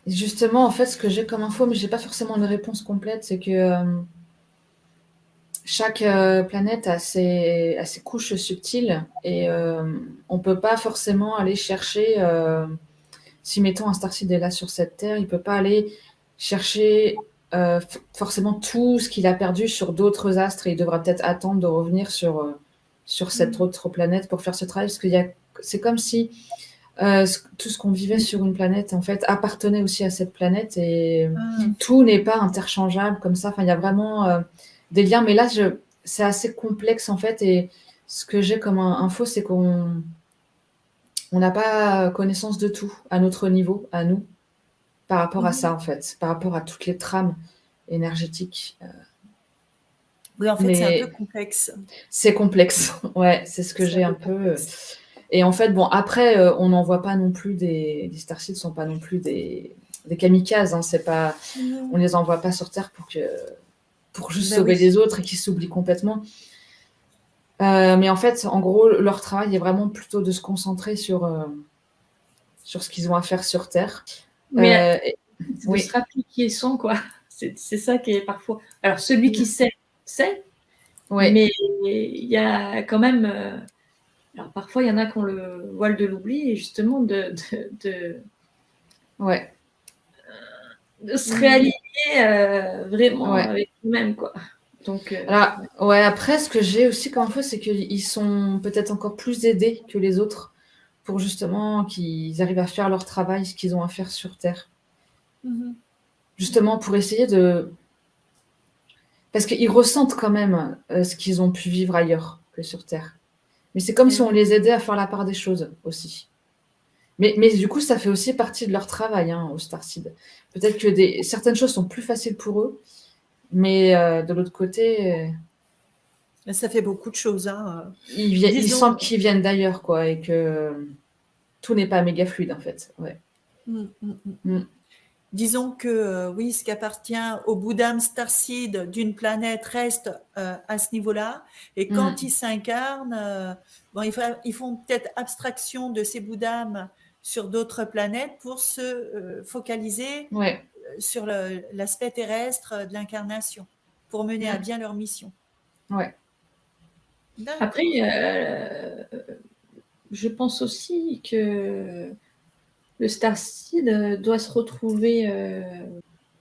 Et justement, en fait, ce que j'ai comme info, mais je n'ai pas forcément une réponse complète, c'est que chaque planète a ses couches subtiles et on ne peut pas forcément aller chercher, si mettons un starseed est là sur cette Terre, il ne peut pas aller chercher forcément tout ce qu'il a perdu sur d'autres astres et il devra peut-être attendre de revenir sur cette autre planète pour faire ce travail, parce que c'est comme si tout ce qu'on vivait sur une planète, en fait, appartenait aussi à cette planète et tout n'est pas interchangeable comme ça. Enfin, il y a vraiment des liens, mais là, c'est assez complexe, en fait, et ce que j'ai comme info, c'est qu'on n'a pas connaissance de tout à notre niveau, à nous, par rapport à ça, en fait, par rapport à toutes les trames énergétiques. Oui, en fait, c'est un peu complexe. C'est complexe, ouais, c'est ce que j'ai un peu... Et en fait, bon, après, on n'en voit pas non plus les starseeds ne sont pas non plus des kamikazes, hein, c'est pas... On les envoie pas sur Terre pour juste sauver les autres et qu'ils s'oublient complètement. Mais en fait, en gros, leur travail est vraiment plutôt de se concentrer sur ce qu'ils ont à faire sur Terre. Mais de se rappeler qui ils sont, quoi. C'est ça qui est parfois... Alors, celui qui sait, Ouais, Mais il y a quand même. Alors parfois, il y en a qui ont le voile de l'oubli et justement ouais, de se Mhm. réaligner vraiment ouais. avec nous-mêmes, quoi. Donc, Alors, ouais. ouais, après, ce que j'ai aussi comme info, c'est qu'ils sont peut-être encore plus aidés que les autres pour justement qu'ils arrivent à faire leur travail, ce qu'ils ont à faire sur Terre. Mhm. Justement pour essayer de... Parce qu'ils ressentent quand même ce qu'ils ont pu vivre ailleurs que sur Terre. Mais c'est comme Eh si on oui. les aidait à faire la part des choses aussi. Mais du coup, ça fait aussi partie de leur travail hein, au Starseed. Peut-être que certaines choses sont plus faciles pour eux, mais de l'autre côté, Ça fait beaucoup de choses, hein. ils Disons, sentent qu'ils viennent d'ailleurs, quoi, et que tout n'est pas méga fluide, en fait. Ouais. mm, mm, Mm. disons que oui, ce qui appartient au bout d'âme starseed d'une planète reste à ce niveau-là. Et quand Mm. ils s'incarnent, bon, ils font peut-être abstraction de ces bouts d'âme sur d'autres planètes pour se focaliser Ouais. sur l'aspect terrestre de l'incarnation, pour mener à Mm. bien leur mission. Ouais. Après, D'accord. je pense aussi que le Starseed doit se retrouver.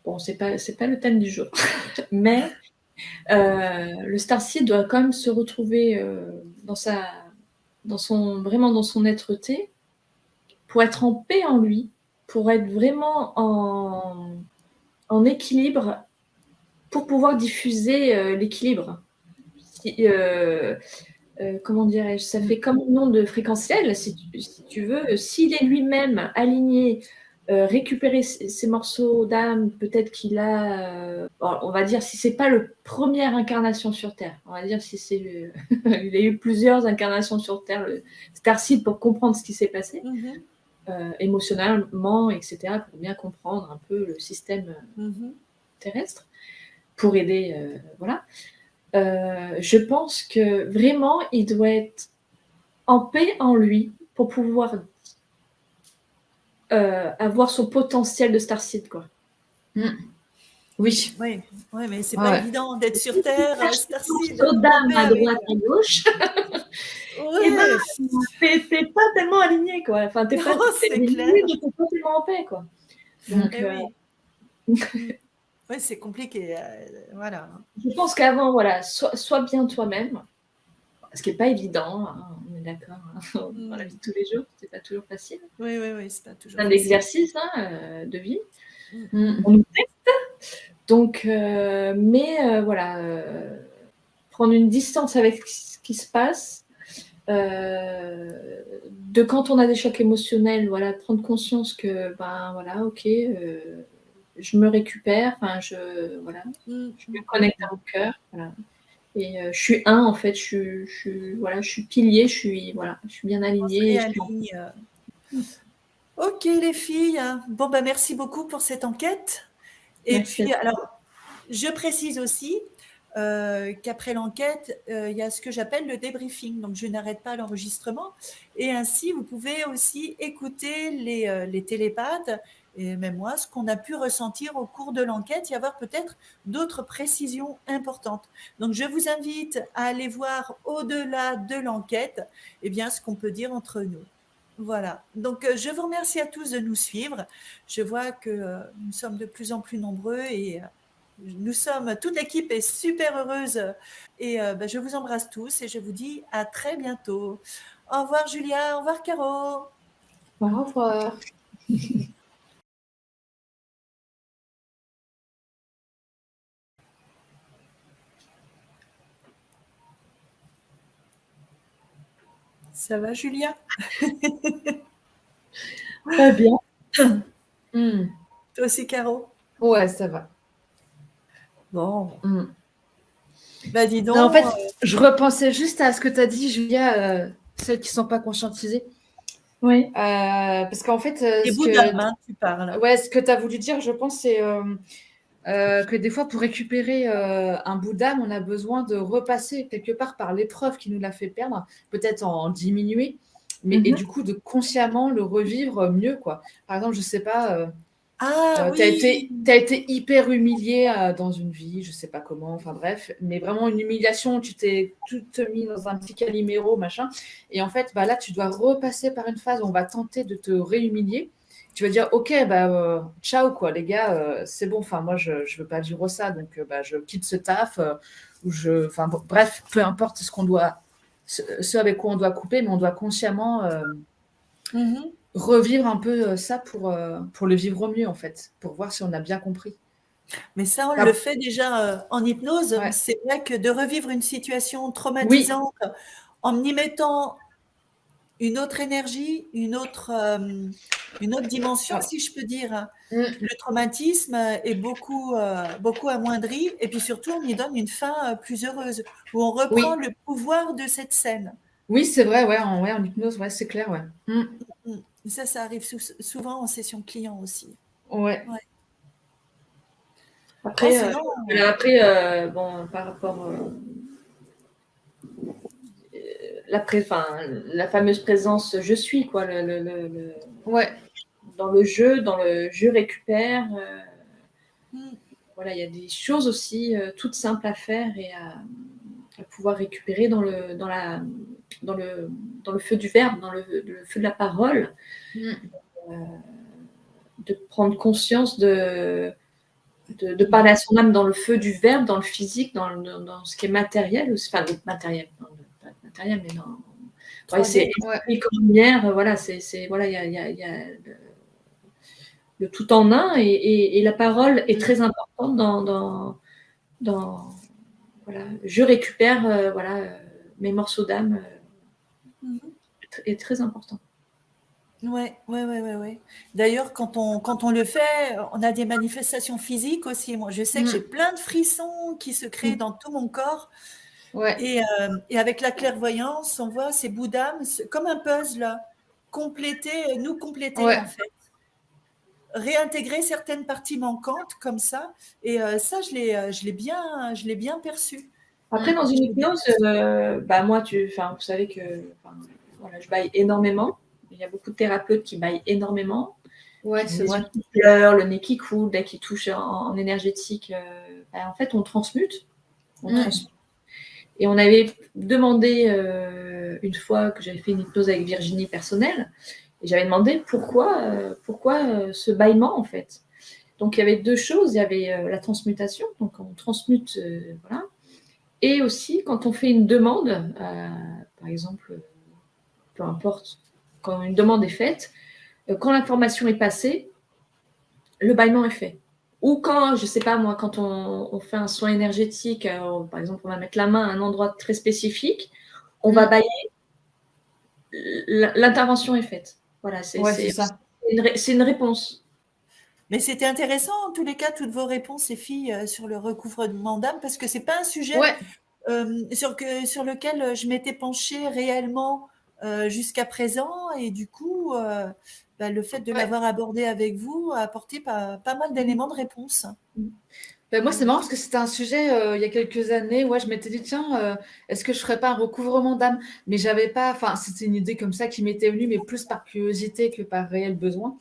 Bon, c'est pas le thème du jour, mais le Starseed doit quand même se retrouver vraiment dans son être-té, pour être en paix en lui, pour être vraiment en équilibre, pour pouvoir diffuser l'équilibre. Comment dirais-je, ça fait comme une onde fréquentielle, si tu veux. S'il est lui-même aligné, récupérer ses morceaux d'âme, peut-être qu'il a, on va dire, si c'est pas le première incarnation sur Terre, on va dire si c'est, il a eu plusieurs incarnations sur Terre, le Starseed, pour comprendre ce qui s'est passé, Mhm, émotionnellement, etc., pour bien comprendre un peu le système mhm. terrestre, pour aider, voilà. Je pense que vraiment, il doit être en paix en lui pour pouvoir avoir son potentiel de Starseed, quoi. Mm. Oui. Oui, ouais, mais c'est Ouais, pas ouais. évident d'être Si sur tu Terre, cherches des Starseed, morceaux en d'âme paix à avec. droite, à gauche, et ben, Ouais, t'es pas tellement aligné, quoi. Enfin, t'es c'est aligné, clair. mais t'es pas tellement en paix, quoi. Mm. Donc, Eh oui. Mm. Ouais, c'est compliqué. Voilà. je pense qu'avant, voilà, sois bien toi-même, ce qui n'est pas évident, hein, on est d'accord, hein, dans la Mm. vie de tous les jours, c'est pas toujours facile. Oui, oui, oui, c'est pas toujours C'est un facile. exercice hein, de vie. Mm. Mm. On nous teste. Donc, voilà, prendre une distance avec ce qui se passe, de quand on a des chocs émotionnels, voilà, prendre conscience que, ben voilà, ok, je me récupère, enfin, voilà, Mm, je me mm, connecte mm, à mon cœur, voilà. Et je suis un, en fait, voilà, je suis pilier, voilà, je suis bien On se alignée. réaligne. Ok, les filles. Bon, bah, merci beaucoup pour cette enquête. Et Merci à puis, toi. alors, je précise aussi qu'après l'enquête, il y a ce que j'appelle le débriefing. Donc, je n'arrête pas l'enregistrement. Et ainsi, vous pouvez aussi écouter les télépathes et même moi, ce qu'on a pu ressentir au cours de l'enquête, y avoir peut-être d'autres précisions importantes. Donc, je vous invite à aller voir au-delà de l'enquête, eh bien, ce qu'on peut dire entre nous. Voilà. Donc, je vous remercie à tous de nous suivre. Je vois que nous sommes de plus en plus nombreux et toute l'équipe est super heureuse. Et je vous embrasse tous et je vous dis à très bientôt. Au revoir Julia, au revoir Caro. Au revoir. Ça va Julia? Très bien. Mm. Toi aussi Caro? Ouais, ça va. Bon, Mm. bah dis Non, en donc, fait, je repensais juste à ce que tu as dit, Julia, celles qui ne sont pas conscientisées. Oui. Parce qu'en fait, les bouts d'âme, hein, tu parles. ce que tu as voulu dire, je pense, c'est que des fois, pour récupérer un bout d'âme, on a besoin de repasser quelque part par l'épreuve qui nous l'a fait perdre, peut-être en diminuer, et Mhm. du coup, de consciemment le revivre mieux, quoi. Par exemple, je sais pas, Ah Tu as oui. été hyper humilié dans une vie, je sais pas comment, enfin bref, mais vraiment une humiliation, tu t'es toute mis dans un petit caliméro, machin. Et en fait, bah là, tu dois repasser par une phase où on va tenter de te réhumilier. Tu vas dire, ok, bah ciao quoi, les gars, c'est bon, enfin moi je veux pas vivre ça, donc bah, je quitte ce taf, enfin bon, bref, peu importe ce avec quoi on doit couper, mais on doit consciemment Mhm. revivre un peu ça pour le vivre au mieux, en fait, pour voir si on a bien compris. Mais ça, on le Ah, fait déjà en hypnose. ouais. C'est vrai que de revivre une situation Oui, traumatisante en y mettant une autre énergie, une autre dimension, ouais. si je peux dire. Mm. Le traumatisme est beaucoup amoindri et puis surtout, on y donne une fin plus heureuse, où on reprend Oui, le pouvoir de cette scène. oui, c'est vrai, ouais, en hypnose, ouais, c'est clair, ouais. Mm. Mm. Ça arrive souvent en session client aussi. Ouais, Ouais. Oh, Après, sinon, bon, par rapport enfin, la fameuse présence je suis, quoi, ouais, dans le jeu récupère. mm, Voilà, il y a des choses aussi toutes simples à faire et à pouvoir récupérer dans le feu du verbe, dans le feu de la parole, mm. de prendre conscience de parler à son âme dans le feu du verbe, dans le physique, dans ce qui est matériel, enfin matériel, non, pas matériel, mais dans, ouais, c'est 3D. Ouais, esprit comme lumière, voilà, voilà, il y a le tout en un et la parole est très importante dans voilà, je récupère voilà, mes morceaux d'âme Mhm. est très important. Ouais, ouais, ouais, ouais, ouais. D'ailleurs, quand on le fait, on a des manifestations physiques aussi. Moi, je sais que j'ai mm. plein de frissons qui se créent dans tout mon corps. Ouais, Et avec la clairvoyance, on voit ces bouts d'âme, comme un puzzle, nous compléter en ouais, fait. Réintégrer certaines parties manquantes comme ça. Et ça, je l'ai bien perçu. Après, dans Je une l'ai bien hypnose, perçu. bah moi, vous savez que enfin, voilà, je baille énormément. Il y a beaucoup de thérapeutes qui baillent énormément, ouais, qui ont c'est les yeux vrai. qui pleurent, le nez qui coule, dès qu'ils touchent en énergétique. Bah, en fait, on transmute. On Mm. transmute. Et on avait demandé une fois que j'avais fait une hypnose avec Virginie personnelle, et j'avais demandé pourquoi ce bâillement en fait. Donc il y avait deux choses, il y avait la transmutation, donc on transmute, voilà, et aussi quand on fait une demande, par exemple, peu importe, quand une demande est faite, quand l'information est passée, le bâillement est fait. Ou quand, je sais pas moi, quand on fait un soin énergétique, par exemple, on va mettre la main à un endroit très spécifique, on va Mm. bailler, l'intervention est faite. Voilà, Ouais, c'est ça. c'est une réponse. Mais c'était intéressant en tous les cas, toutes vos réponses, ces filles, sur le recouvrement d'âme, parce que c'est pas un sujet Ouais, sur lequel je m'étais penchée réellement jusqu'à présent. Et du coup, bah, le fait de ouais. l'avoir abordé avec vous a apporté pas mal d'éléments de réponse. Ben, moi, c'est Mm. marrant parce que c'était un sujet il y a quelques années. Ouais, je m'étais dit, tiens, est-ce que je ferais pas un recouvrement d'âme? Mais j'avais pas, enfin, c'était une idée comme ça qui m'était venue, mais plus par curiosité que par réel besoin.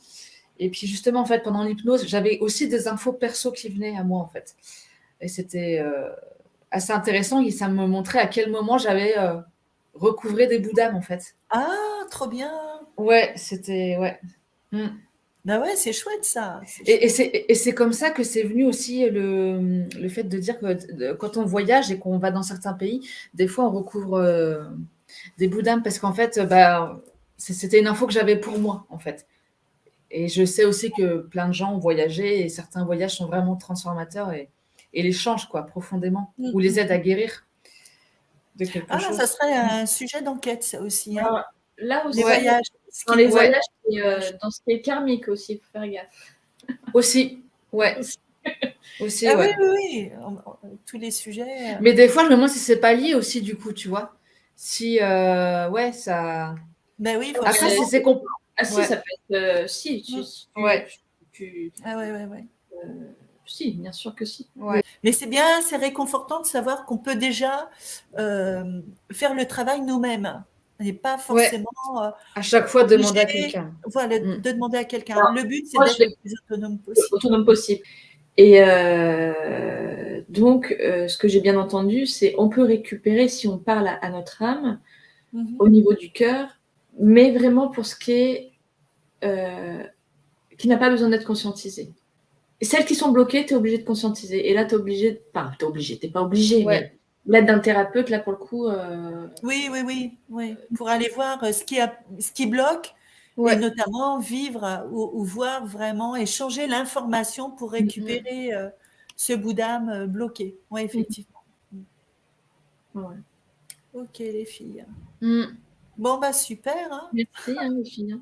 Et puis justement, en fait, pendant l'hypnose, j'avais aussi des infos perso qui venaient à moi, en fait. Et c'était assez intéressant et ça me montrait à quel moment j'avais recouvré des bouts d'âme, en fait. Ah, trop bien. Ouais, c'était, ouais. Mm. Bah ouais, c'est chouette ça, c'est Et chouette. c'est comme ça que c'est venu aussi le fait de dire que quand on voyage et qu'on va dans certains pays, des fois on recouvre des bouts d'âme parce qu'en fait, bah, c'était une info que j'avais pour moi, en fait. Et je sais aussi que plein de gens ont voyagé et certains voyages sont vraiment transformateurs et les changent quoi, profondément Mm, ou les mm, aident à mm. guérir de quelque Ah, ça chose. serait un sujet d'enquête, ça aussi, hein. Alors, là Les aussi, Ouais, voyages, ce dans qui les les ouais, voyages, et dans ce qui est karmique aussi, il faut faire gaffe. aussi, ouais, aussi, Ah oui, ouais. oui, oui, tous les sujets. Mais des fois, je me demande si c'est pas lié aussi, du coup, tu vois. Si, ouais, ça. Ben oui, Après, forcément. Ah si, Ouais, ça peut être... si, Mm. ouais, Ah ouais, ouais, ouais. si, bien sûr que si. ouais. Mais c'est bien, c'est réconfortant de savoir qu'on peut déjà faire le travail nous-mêmes. Et pas Ouais, forcément à chaque fois demander à obligé, quelqu'un. voilà, Mm. de demander à quelqu'un. Alors, Le but, c'est moi, d'être je le l'ai plus autonome possible. autonome possible. Et donc, ce que j'ai bien entendu, c'est on peut récupérer si on parle à notre âme Mhm. au niveau du cœur, mais vraiment pour ce qui n'a pas besoin d'être conscientisé. Et celles qui sont bloquées, tu es obligé de conscientiser. Et là, tu es obligé, enfin, t'es pas obligé, Ouais. mais l'aide d'un thérapeute, là, pour le coup, Oui, oui, oui, oui. Pour aller voir ce qui bloque et Ouais. notamment vivre ou voir vraiment et changer l'information pour Mm. récupérer ce bout d'âme bloqué. Oui, effectivement. ouais. Ok, les filles. Mm. Bon, bah super, hein. Merci, hein, les filles.